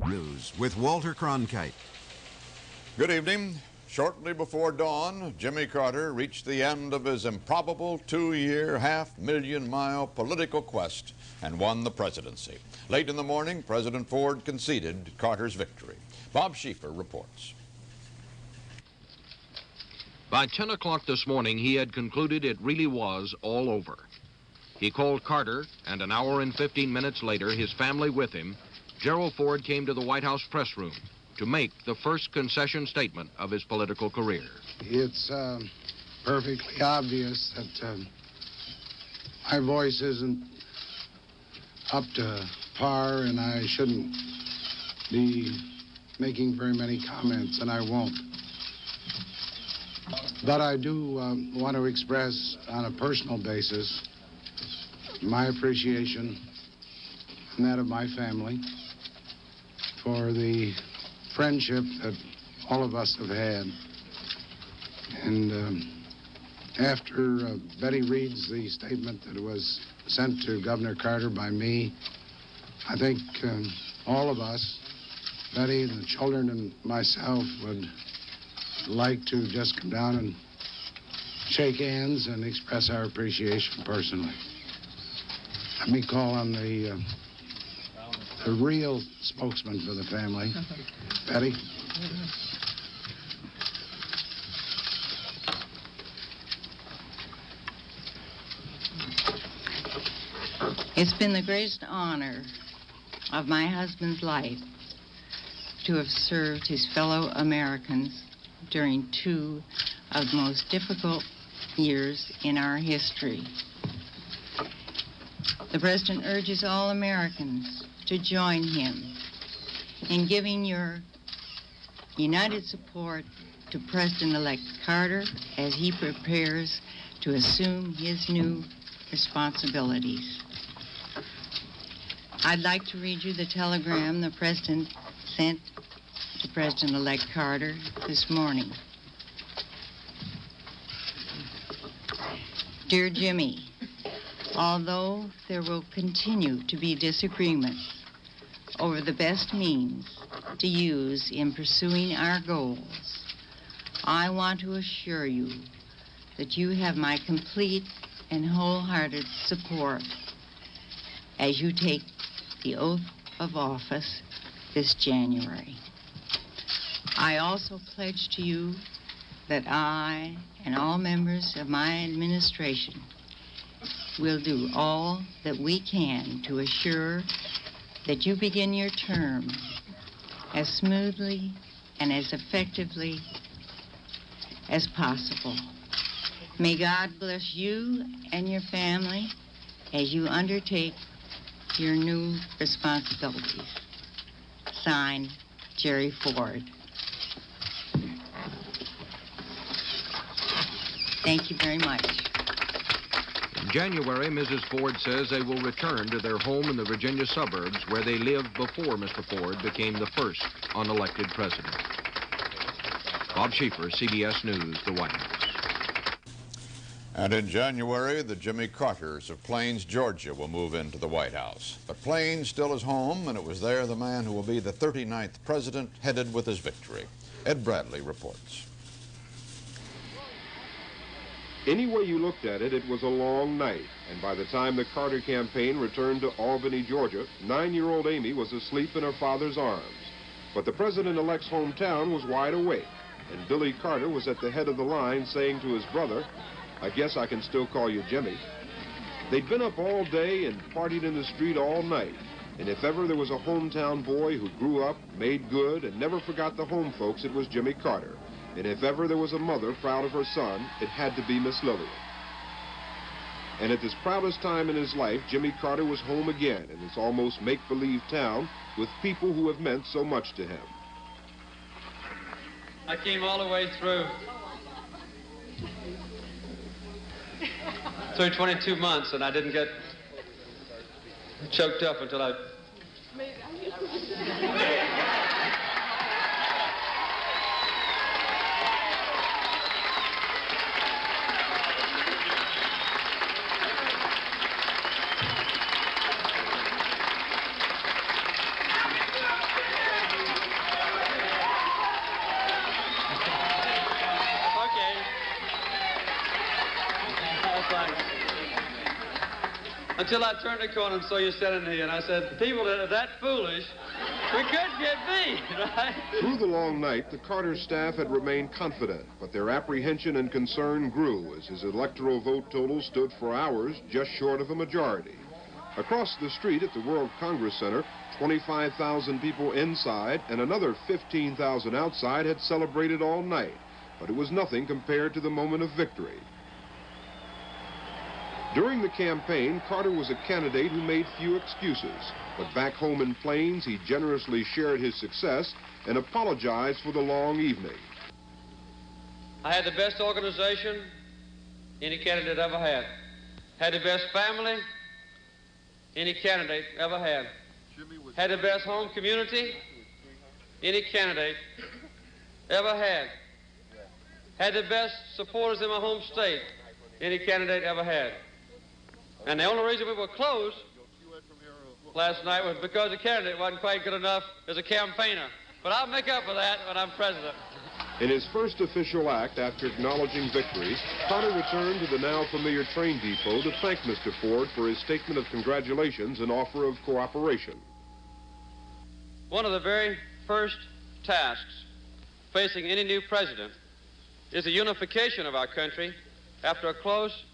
News with Walter Cronkite. Good evening. Shortly before dawn, Jimmy Carter reached the end of his improbable 2-year, half-million-mile political quest and won the presidency. Late in the morning, President Ford conceded Carter's victory. Bob Schieffer reports. By 10 o'clock this morning, he had concluded it really was all over. He called Carter, and an hour and 15 minutes later, his family with him, Gerald Ford came to the White House press room to make the first concession statement of his political career. It's perfectly obvious that my voice isn't up to par, and I shouldn't be making very many comments, and I won't. But I do want to express on a personal basis my appreciation and that of my family for the friendship that all of us have had. And after Betty reads the statement that was sent to Governor Carter by me, I think all of us, Betty, the children, and myself, would like to just come down and shake hands and express our appreciation personally. Let me call on the real spokesman for the family, Betty. It's been the greatest honor of my husband's life to have served his fellow Americans during 2 of the most difficult years in our history. The President urges all Americans to join him in giving your united support to President-elect Carter as he prepares to assume his new responsibilities. I'd like to read you the telegram the President sent to President-elect Carter this morning. Dear Jimmy, although there will continue to be disagreements over the best means to use in pursuing our goals, I want to assure you that you have my complete and wholehearted support as you take the oath of office this January. I also pledge to you that I and all members of my administration will do all that we can to assure that you begin your term as smoothly and as effectively as possible. May God bless you and your family as you undertake your new responsibilities. Signed, Jerry Ford. Thank you very much. In January, Mrs. Ford says they will return to their home in the Virginia suburbs where they lived before Mr. Ford became the first unelected president. Bob Schieffer, CBS News, the White House. And in January, the Jimmy Carters of Plains, Georgia will move into the White House. But Plains still is home, and it was there the man who will be the 39th president headed with his victory. Ed Bradley reports. Any way you looked at it, it was a long night, and by the time the Carter campaign returned to Albany, Georgia, 9-year-old Amy was asleep in her father's arms. But the president-elect's hometown was wide awake, and Billy Carter was at the head of the line saying to his brother, "I guess I can still call you Jimmy." They'd been up all day and partied in the street all night, and if ever there was a hometown boy who grew up, made good, and never forgot the home folks, it was Jimmy Carter. And if ever there was a mother proud of her son, it had to be Miss Lillian. And at this proudest time in his life, Jimmy Carter was home again in this almost make-believe town with people who have meant so much to him. I came all the way through 22 months, and I didn't get choked up until I... until I turned the corner and saw you standing here. And I said, people that are that foolish, we could get beat, right? Through the long night, the Carter staff had remained confident, but their apprehension and concern grew as his electoral vote total stood for hours just short of a majority. Across the street at the World Congress Center, 25,000 people inside and another 15,000 outside had celebrated all night, but it was nothing compared to the moment of victory. During the campaign, Carter was a candidate who made few excuses, but back home in Plains, he generously shared his success and apologized for the long evening. I had the best organization any candidate ever had. Had the best family any candidate ever had. Had the best home community any candidate ever had. Had the best supporters in my home state any candidate ever had. And the only reason we were close last night was because the candidate wasn't quite good enough as a campaigner. But I'll make up for that when I'm president. In his first official act after acknowledging victory, Carter returned to the now familiar train depot to thank Mr. Ford for his statement of congratulations and offer of cooperation. One of the very first tasks facing any new president is the unification of our country after a close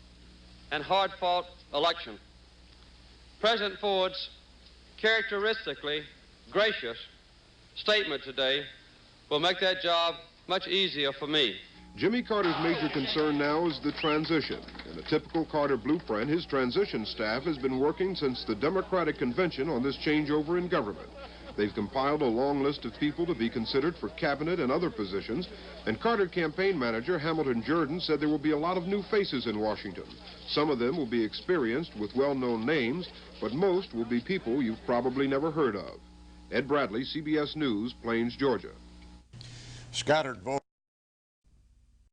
and hard-fought election. President Ford's characteristically gracious statement today will make that job much easier for me. Jimmy Carter's major concern now is the transition. In a typical Carter blueprint, his transition staff has been working since the Democratic convention on this changeover in government. They've compiled a long list of people to be considered for cabinet and other positions, and Carter campaign manager Hamilton Jordan said there will be a lot of new faces in Washington. Some of them will be experienced with well-known names, but most will be people you've probably never heard of. Ed Bradley, CBS News, Plains, Georgia. Scattered vote.